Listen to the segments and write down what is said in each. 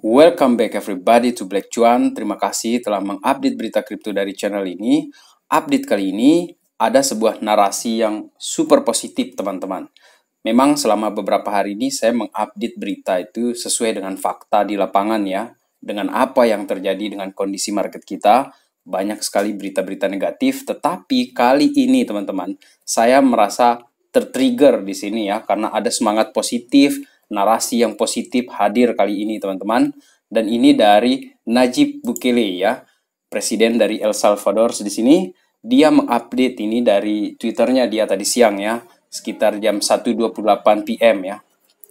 Welcome back everybody to Black Cuan. Terima kasih telah mengupdate berita kripto dari channel ini. Update kali ini ada sebuah narasi yang super positif, teman-teman. Memang selama beberapa hari ini saya mengupdate berita itu sesuai dengan fakta di lapangan ya. Dengan apa yang terjadi dengan kondisi market kita, banyak sekali berita-berita negatif, tetapi kali ini teman-teman, saya merasa tertrigger di sini ya karena ada semangat positif, narasi yang positif hadir kali ini teman-teman, dan ini dari Nayib Bukele ya, presiden dari El Salvador. Di sini dia mengupdate ini dari Twitternya dia tadi siang ya, sekitar jam 1:28 PM ya,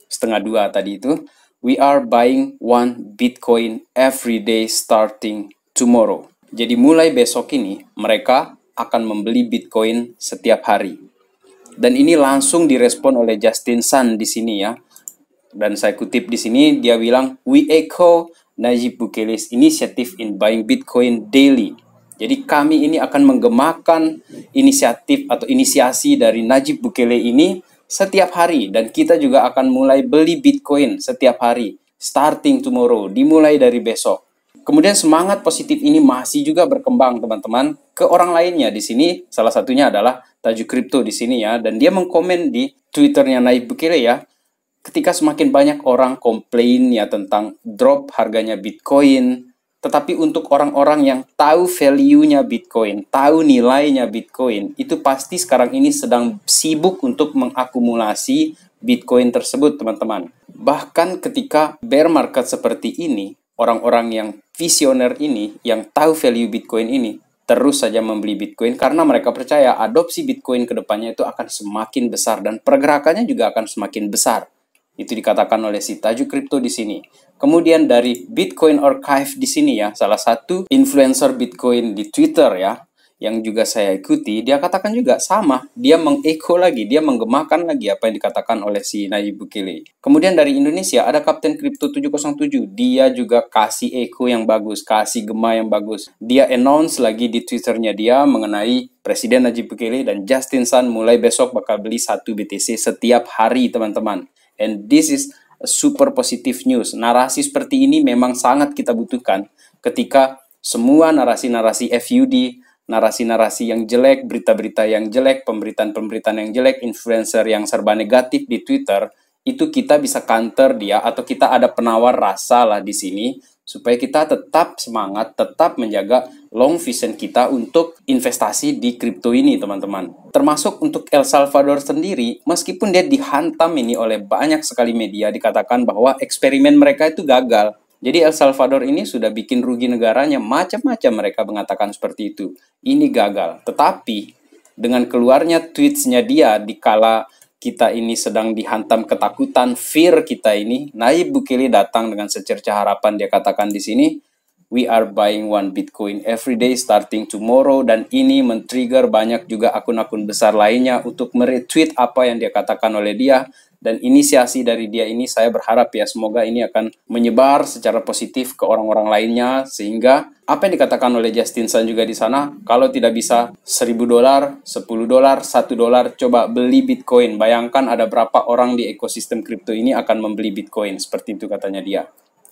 setengah 2 tadi itu. We are buying 1 Bitcoin every day starting tomorrow. Jadi mulai besok ini mereka akan membeli Bitcoin setiap hari. Dan ini langsung direspon oleh Justin Sun di sini ya. Dan saya kutip di sini, dia bilang, "We echo Nayib Bukele's initiative in buying Bitcoin daily." Jadi kami ini akan menggemakan inisiatif atau inisiasi dari Nayib Bukele ini setiap hari. Dan kita juga akan mulai beli Bitcoin setiap hari. Starting tomorrow, dimulai dari besok. Kemudian semangat positif ini masih juga berkembang teman-teman ke orang lainnya di sini. Salah satunya adalah Tajuk Kripto di sini ya. Dan dia mengkomen di Twitternya Nayib Bukele ya. Ketika semakin banyak orang komplain ya tentang drop harganya Bitcoin, tetapi untuk orang-orang yang tahu value-nya Bitcoin, tahu nilainya Bitcoin, itu pasti sekarang ini sedang sibuk untuk mengakumulasi Bitcoin tersebut, teman-teman. Bahkan ketika bear market seperti ini, orang-orang yang visioner ini, yang tahu value Bitcoin ini, terus saja membeli Bitcoin karena mereka percaya adopsi Bitcoin ke depannya itu akan semakin besar dan pergerakannya juga akan semakin besar. Itu dikatakan oleh si Tajuk Kripto di sini. Kemudian dari Bitcoin Archive di sini ya, salah satu influencer Bitcoin di Twitter ya, yang juga saya ikuti, dia katakan juga sama. Dia mengeko lagi, dia menggemakan lagi apa yang dikatakan oleh si Nayib Bukele. Kemudian dari Indonesia ada Kapten Kripto 707. Dia juga kasih eko yang bagus, kasih gema yang bagus. Dia announce lagi di Twitternya dia mengenai Presiden Nayib Bukele dan Justin Sun mulai besok bakal beli 1 BTC setiap hari, teman-teman. And this is a super positive news. Narasi seperti ini memang sangat kita butuhkan ketika semua narasi-narasi FUD, narasi-narasi yang jelek, berita-berita yang jelek, pemberitaan-pemberitaan yang jelek, influencer yang serba negatif di Twitter, itu kita bisa counter dia atau kita ada penawar rasa lah di sini supaya kita tetap semangat, tetap menjaga long vision kita untuk investasi di kripto ini, teman-teman. Termasuk untuk El Salvador sendiri, meskipun dia dihantam ini oleh banyak sekali media, dikatakan bahwa eksperimen mereka itu gagal. Jadi El Salvador ini sudah bikin rugi negaranya, macam-macam mereka mengatakan seperti itu. Ini gagal. Tetapi dengan keluarnya tweetsnya dia di kala kita ini sedang dihantam ketakutan, fear kita ini, Nayib Bukele datang dengan secerca harapan. Dia katakan di sini, "We are buying 1 Bitcoin every day starting tomorrow." Dan ini men-trigger banyak juga akun-akun besar lainnya untuk meretweet apa yang dia katakan oleh dia. Dan inisiasi dari dia ini saya berharap ya semoga ini akan menyebar secara positif ke orang-orang lainnya, sehingga apa yang dikatakan oleh Justin Sun juga di sana, kalau tidak bisa $1.000, $10, $1, coba beli Bitcoin. Bayangkan ada berapa orang di ekosistem kripto ini akan membeli Bitcoin, seperti itu katanya dia.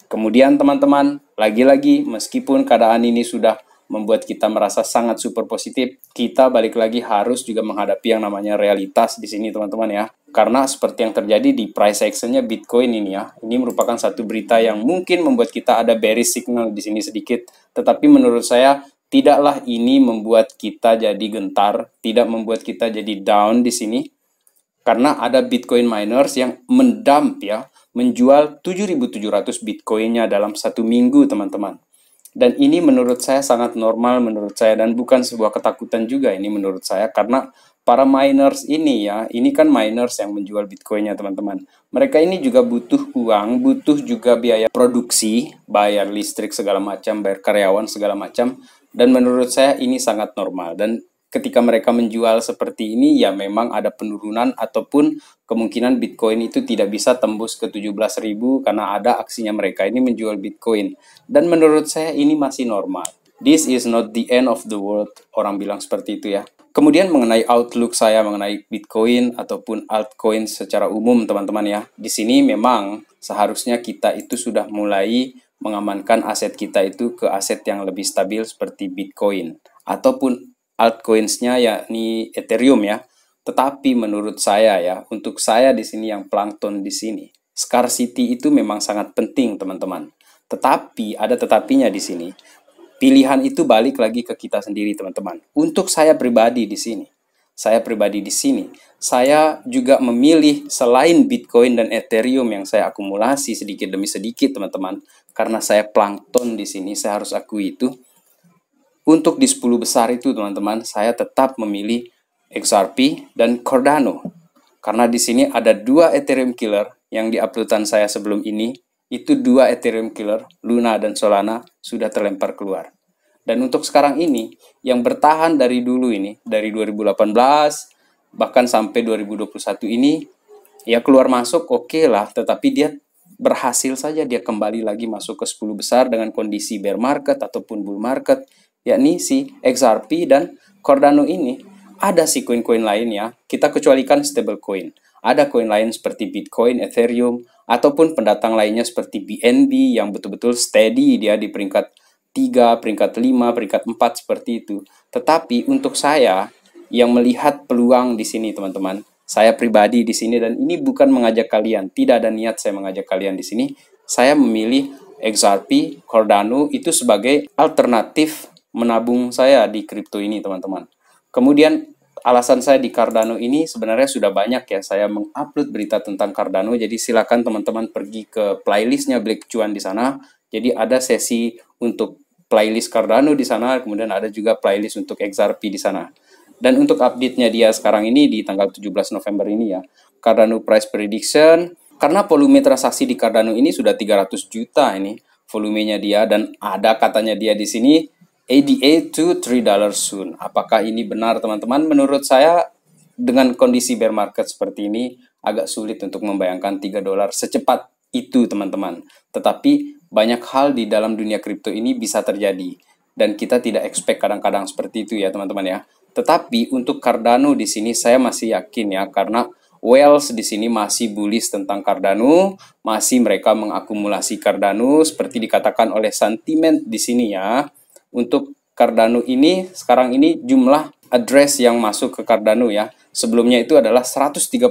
Kemudian teman-teman, lagi-lagi meskipun keadaan ini sudah membuat kita merasa sangat super positif, kita balik lagi harus juga menghadapi yang namanya realitas di sini, teman-teman ya. Karena seperti yang terjadi di price action-nya Bitcoin ini ya, ini merupakan satu berita yang mungkin membuat kita ada bearish signal di sini sedikit, tetapi menurut saya tidaklah ini membuat kita jadi gentar, tidak membuat kita jadi down di sini. Karena ada Bitcoin miners yang mendump ya, menjual 7.700 Bitcoinnya dalam 1 minggu, teman-teman. Dan ini menurut saya sangat normal menurut saya, dan bukan sebuah ketakutan juga ini menurut saya, karena para miners ini ya, ini kan miners yang menjual Bitcoinnya, teman-teman. Mereka ini juga butuh uang, butuh juga biaya produksi, bayar listrik segala macam, bayar karyawan segala macam, dan menurut saya ini sangat normal. Dan ketika mereka menjual seperti ini, ya memang ada penurunan ataupun kemungkinan Bitcoin itu tidak bisa tembus ke 17.000 karena ada aksinya mereka ini menjual Bitcoin. Dan menurut saya ini masih normal. This is not the end of the world, orang bilang seperti itu ya. Kemudian mengenai outlook saya mengenai Bitcoin ataupun altcoin secara umum, teman-teman ya. Di sini memang seharusnya kita itu sudah mulai mengamankan aset kita itu ke aset yang lebih stabil seperti Bitcoin ataupun altcoins-nya yakni Ethereum ya. Tetapi menurut saya ya, untuk saya di sini yang plankton di sini, scarcity itu memang sangat penting, teman-teman. Tetapi ada tetapinya di sini. Pilihan itu balik lagi ke kita sendiri, teman-teman. Untuk saya pribadi di sini, saya juga memilih selain Bitcoin dan Ethereum yang saya akumulasi sedikit demi sedikit, teman-teman. Karena saya plankton di sini, saya harus akui itu. Untuk di 10 besar itu, teman-teman, saya tetap memilih XRP dan Cardano. Karena di sini ada 2 Ethereum killer yang di uploadan saya sebelum ini. Itu 2 Ethereum killer, Luna dan Solana, sudah terlempar keluar. Dan untuk sekarang ini, yang bertahan dari dulu ini, dari 2018, bahkan sampai 2021 ini, ya keluar masuk oke lah, tetapi dia berhasil saja dia kembali lagi masuk ke 10 besar dengan kondisi bear market ataupun bull market, yakni si XRP dan Cardano ini. Ada si koin-koin lainnya, kita kecualikan stable coin. Ada koin lain seperti Bitcoin, Ethereum, ataupun pendatang lainnya seperti BNB yang betul-betul steady dia di peringkat 3, peringkat 5, peringkat 4 seperti itu. Tetapi untuk saya yang melihat peluang di sini, teman-teman, saya pribadi di sini, dan ini bukan mengajak kalian, tidak ada niat saya mengajak kalian di sini. Saya memilih XRP, Cardano itu sebagai alternatif menabung saya di kripto ini, teman-teman. Kemudian alasan saya di Cardano ini sebenarnya sudah banyak ya, saya mengupload berita tentang Cardano, jadi silakan teman-teman pergi ke playlistnya Black Cuan di sana. Jadi ada sesi untuk playlist Cardano di sana, kemudian ada juga playlist untuk XRP di sana. Dan untuk update-nya dia sekarang ini di tanggal 17 November ini ya, Cardano price prediction, karena volume transaksi di Cardano ini sudah 300 juta ini volumenya dia, dan ada katanya dia di sini ADA to $3 soon. Apakah ini benar, teman-teman? Menurut saya dengan kondisi bear market seperti ini agak sulit untuk membayangkan $3 secepat itu, teman-teman. Tetapi banyak hal di dalam dunia kripto ini bisa terjadi dan kita tidak expect kadang-kadang seperti itu ya, teman-teman ya. Tetapi untuk Cardano di sini saya masih yakin ya, karena Wells di sini masih bullish tentang Cardano, masih mereka mengakumulasi Cardano seperti dikatakan oleh sentiment di sini ya. Untuk Cardano ini sekarang ini jumlah address yang masuk ke Cardano ya, sebelumnya itu adalah 130.000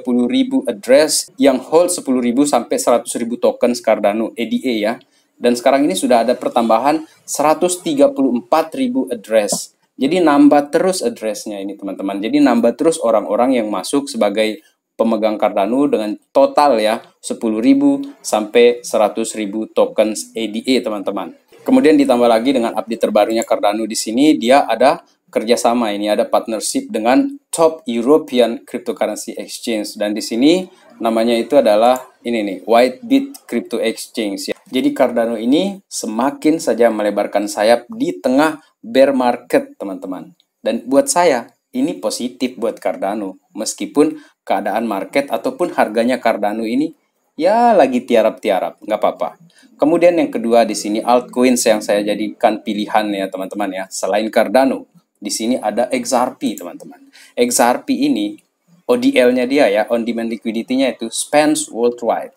address yang hold 10.000 sampai 100.000 tokens Cardano ADA ya. Dan sekarang ini sudah ada pertambahan 134.000 address. Jadi nambah terus addressnya ini, teman-teman. Jadi nambah terus orang-orang yang masuk sebagai pemegang Cardano dengan total ya 10.000 sampai 100.000 tokens ADA, teman-teman. Kemudian ditambah lagi dengan update terbarunya Cardano di sini, dia ada kerjasama, ini ada partnership dengan top European cryptocurrency exchange, dan di sini namanya itu adalah ini nih, Whitebit Crypto Exchange ya. Jadi Cardano ini semakin saja melebarkan sayap di tengah bear market, teman-teman. Dan buat saya ini positif buat Cardano, meskipun keadaan market ataupun harganya Cardano ini ya lagi tiarap-tiarap, nggak apa-apa. Kemudian yang kedua di sini altcoins yang saya jadikan pilihan ya, teman-teman ya. Selain Cardano, di sini ada XRP, teman-teman. XRP ini ODL-nya dia ya, on demand liquidity-nya itu spends worldwide.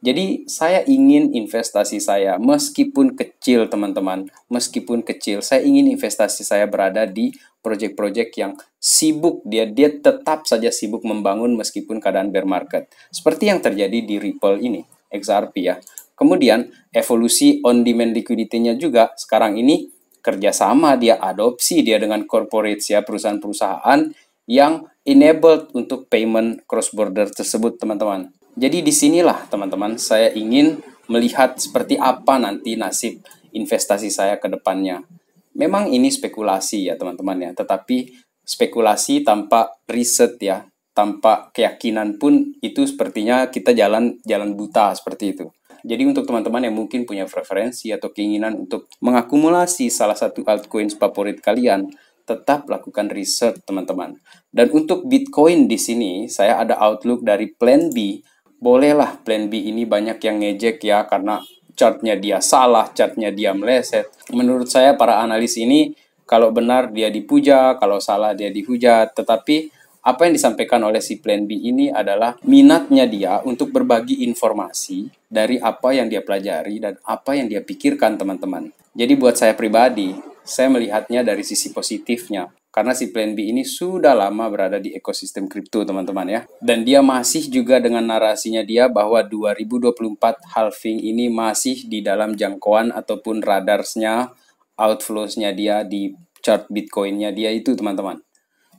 Jadi saya ingin investasi saya meskipun kecil, teman-teman, meskipun kecil, saya ingin investasi saya berada di proyek-proyek yang sibuk, dia tetap saja sibuk membangun meskipun keadaan bear market. Seperti yang terjadi di Ripple ini, XRP ya. Kemudian evolusi on demand liquidity-nya juga sekarang ini kerjasama, dia adopsi dia dengan corporate ya, perusahaan-perusahaan yang enabled untuk payment cross border tersebut, teman-teman. Jadi disinilah teman-teman saya ingin melihat seperti apa nanti nasib investasi saya ke depannya. Memang ini spekulasi ya teman-teman ya, tetapi spekulasi tanpa riset ya, tanpa keyakinan pun itu sepertinya kita jalan buta seperti itu. Jadi untuk teman-teman yang mungkin punya preferensi atau keinginan untuk mengakumulasi salah satu altcoin favorit kalian, tetap lakukan riset teman-teman. Dan untuk Bitcoin di sini saya ada outlook dari Plan B. Bolehlah Plan B ini banyak yang ngejek ya, karena chartnya dia salah, chartnya dia meleset. Menurut saya para analis ini kalau benar dia dipuja, kalau salah dia dihujat. Tetapi Apa yang disampaikan oleh si Plan B ini adalah minatnya dia untuk berbagi informasi dari apa yang dia pelajari dan apa yang dia pikirkan, teman-teman. Jadi buat saya pribadi, saya melihatnya dari sisi positifnya. Karena si Plan B ini sudah lama berada di ekosistem kripto, teman-teman ya. Dan dia masih juga dengan narasinya dia bahwa 2024 halving ini masih di dalam jangkauan ataupun radarsnya, outflows-nya dia di chart Bitcoin-nya dia itu, teman-teman.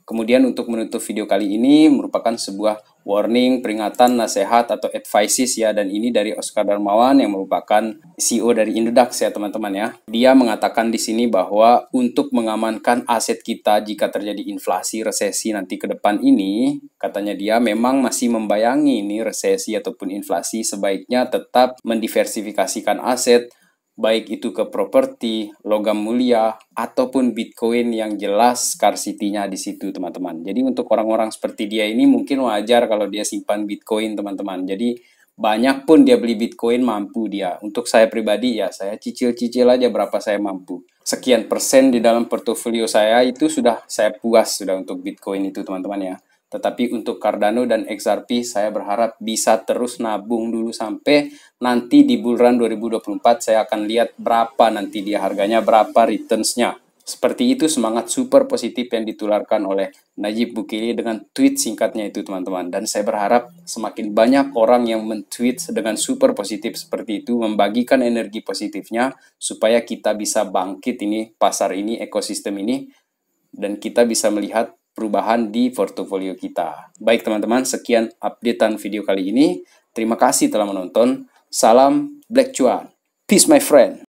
Kemudian untuk menutup video kali ini merupakan sebuah warning, peringatan, nasihat atau advices ya, dan ini dari Oscar Darmawan yang merupakan CEO dari Indodax ya teman-teman ya. Dia mengatakan di sini bahwa untuk mengamankan aset kita jika terjadi inflasi, resesi nanti ke depan ini, katanya dia memang masih membayangi ini resesi ataupun inflasi, sebaiknya tetap mendiversifikasikan aset, baik itu ke properti, logam mulia, ataupun Bitcoin yang jelas scarcity-nya di situ, teman-teman. Jadi untuk orang-orang seperti dia ini mungkin wajar kalau dia simpan Bitcoin, teman-teman. Jadi banyak pun dia beli Bitcoin mampu dia. Untuk saya pribadi ya, saya cicil-cicil aja berapa saya mampu. Sekian persen di dalam portofolio saya itu sudah saya puas sudah untuk Bitcoin itu, teman-teman ya. Tetapi untuk Cardano dan XRP saya berharap bisa terus nabung dulu sampai nanti di bulan 2024 saya akan lihat berapa nanti dia harganya, berapa returns-nya. Seperti itu semangat super positif yang ditularkan oleh Nayib Bukele dengan tweet singkatnya itu, teman-teman. Dan saya berharap semakin banyak orang yang men-tweet dengan super positif seperti itu, membagikan energi positifnya supaya kita bisa bangkit ini, pasar ini, ekosistem ini, dan kita bisa melihat perubahan di portofolio kita. Baik teman-teman, sekian updatean video kali ini. Terima kasih telah menonton. Salam Black Cuan. Peace my friend.